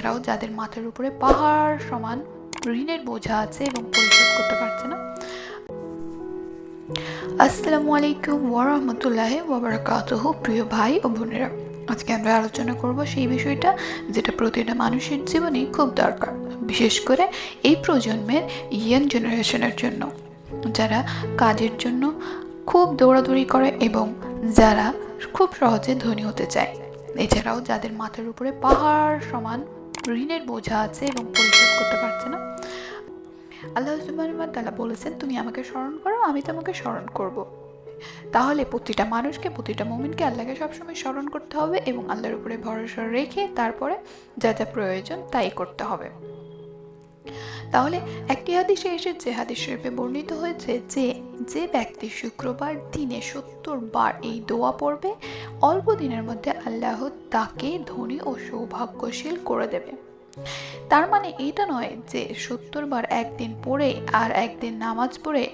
এরাও যাদের মাথার উপরে পাহাড় সমান ঋণের বোঝা আছে এবং পরিশোধ করতে পারছে না। আসসালামু আলাইকুম ওয়া রাহমাতুল্লাহি ওয়া বারাকাতুহু। প্রিয় ভাই ও বোনেরা, আজকে আমরা আলোচনা করব সেই বিষয়টা যেটা প্রতিটা মানুষের জীবনে খুব দরকার, বিশেষ করে এই প্রজন্মের ইয়াং জেনারেশনের জন্য, যারা কাজের জন্য খুব দৌড়াদৌড়ি করে এবং যারা খুব সহজে ধনী হতে চায়। এছাড়াও যাদের মাথার উপরে পাহাড় সমান ঋণের বোঝা আছে এবং পরিশোধ করতে পারছে না। আল্লাহ সুবহানাহু ওয়া তাআলা বলেছেন, তুমি আমাকে স্মরণ করো, আমি তোমাকে স্মরণ করব। তাহলে প্রতিটা মানুষকে, প্রতিটা মুমিনকে আল্লাহকে সবসময় স্মরণ করতে হবে এবং আল্লাহর উপরে ভরসা রেখে তারপরে যা যা প্রয়োজন তাই করতে হবে। তাহলে একটি হাদিসে এসেছে, হাদিস শরীফে বর্ণিত হয়েছে যে যে ব্যক্তি শুক্রবার দিনে 70 বার এই দোয়া পড়বে, অল্প দিনের মধ্যে আল্লাহ তাকে ধনী ও সৌভাগ্যশীল করে দেবে। তার মানে এটা নয় যে 70 বার একদিন পড়ে আর একদিন নামাজ পড়ে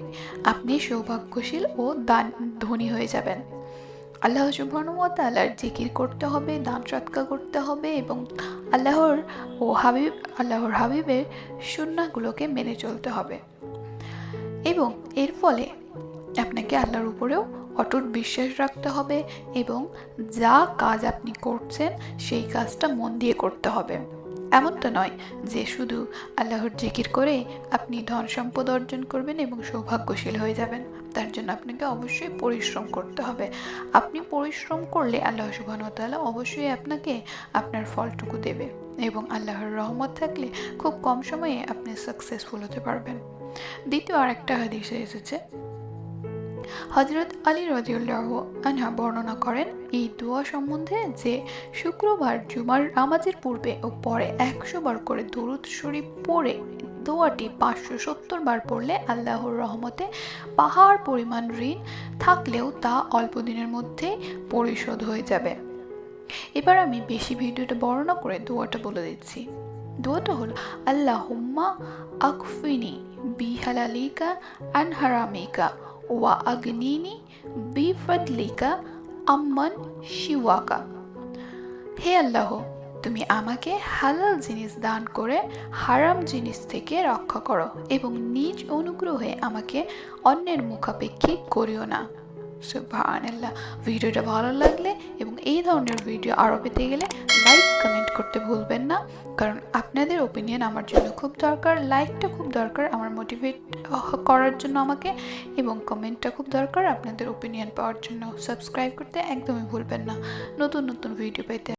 আপনি সৌভাগ্যশীল ও ধনী হয়ে যাবেন। আল্লাহ সুবহানাহু ওয়া তাআলার জিকির করতে হবে, দান সদকা করতে হবে এবং আল্লাহর হাবিবের সুন্নাহগুলোকে মেনে চলতে হবে। এবং এর ফলে আপনাকে আল্লাহর উপরেও অটুট বিশ্বাস রাখতে হবে এবং যা কাজ আপনি করছেন সেই কাজটা মন দিয়ে করতে হবে। এমনটা নয় যে শুধু আল্লাহর জিকির করে আপনি ধন সম্পদ অর্জন করবেন এবং সৌভাগ্যশীল হয়ে যাবেন। তার জন্য আপনাকে অবশ্যই পরিশ্রম করতে হবে। আপনি পরিশ্রম করলে আল্লাহ সুবহানাহু ওয়া তাআলা অবশ্যই আপনাকে আপনার ফলটুকু দেবে এবং আল্লাহর রহমত থাকলে খুব কম সময়ে আপনি সাকসেসফুল হতে পারবেন। দ্বিতীয় আরেকটা হাদিসে এসেছে, হযরত আলী রাদিয়াল্লাহু আনহু বর্ণনা করেন এই দোয়া সম্বন্ধে যে শুক্রবার জুমার নামাজের পূর্বে ও পরে 100 বার করে দুরূদ শরীফ পড়ে দোয়াটি 570 বার পড়লে আল্লাহর রহমতে পাহাড় পরিমাণ ঋণ থাকলেও তা অল্প দিনের মধ্যে পরিশোধ হয়ে যাবে। এবার আমি বেশি ভিডিওটা বর্ণনা করে দোয়াটা বলে দিচ্ছি। দোয়াটা হলো, আল্লাহুম্মা আকফিনি বিহালালিকা আন হারামিকা ওয়া আগনিনি বিফাদলিকা আম্মান শিওয়াকা। হে আল্লাহ, তুমি আমাকে হালাল জিনিস দান করে হারাম জিনিস থেকে রক্ষা করো এবং নিজ অনুগ্রহে আমাকে অন্যের মুখাপেক্ষী করিও না। সুবহানাল্লাহ। ভিডিওটা ভালো লাগলে এবং এই ধরনের ভিডিও আরও পেতে গেলে লাইক কমেন্ট করতে ভুলবেন না, কারণ আপনাদের ওপিনিয়ন আমার জন্য খুব দরকার। লাইকটা খুব দরকার আমার মোটিভেট করার জন্য আমাকে, এবং কমেন্টটা খুব দরকার আপনাদের ওপিনিয়ন পাওয়ার জন্য। সাবস্ক্রাইব করতে একদমই ভুলবেন না নতুন নতুন ভিডিও পেতে।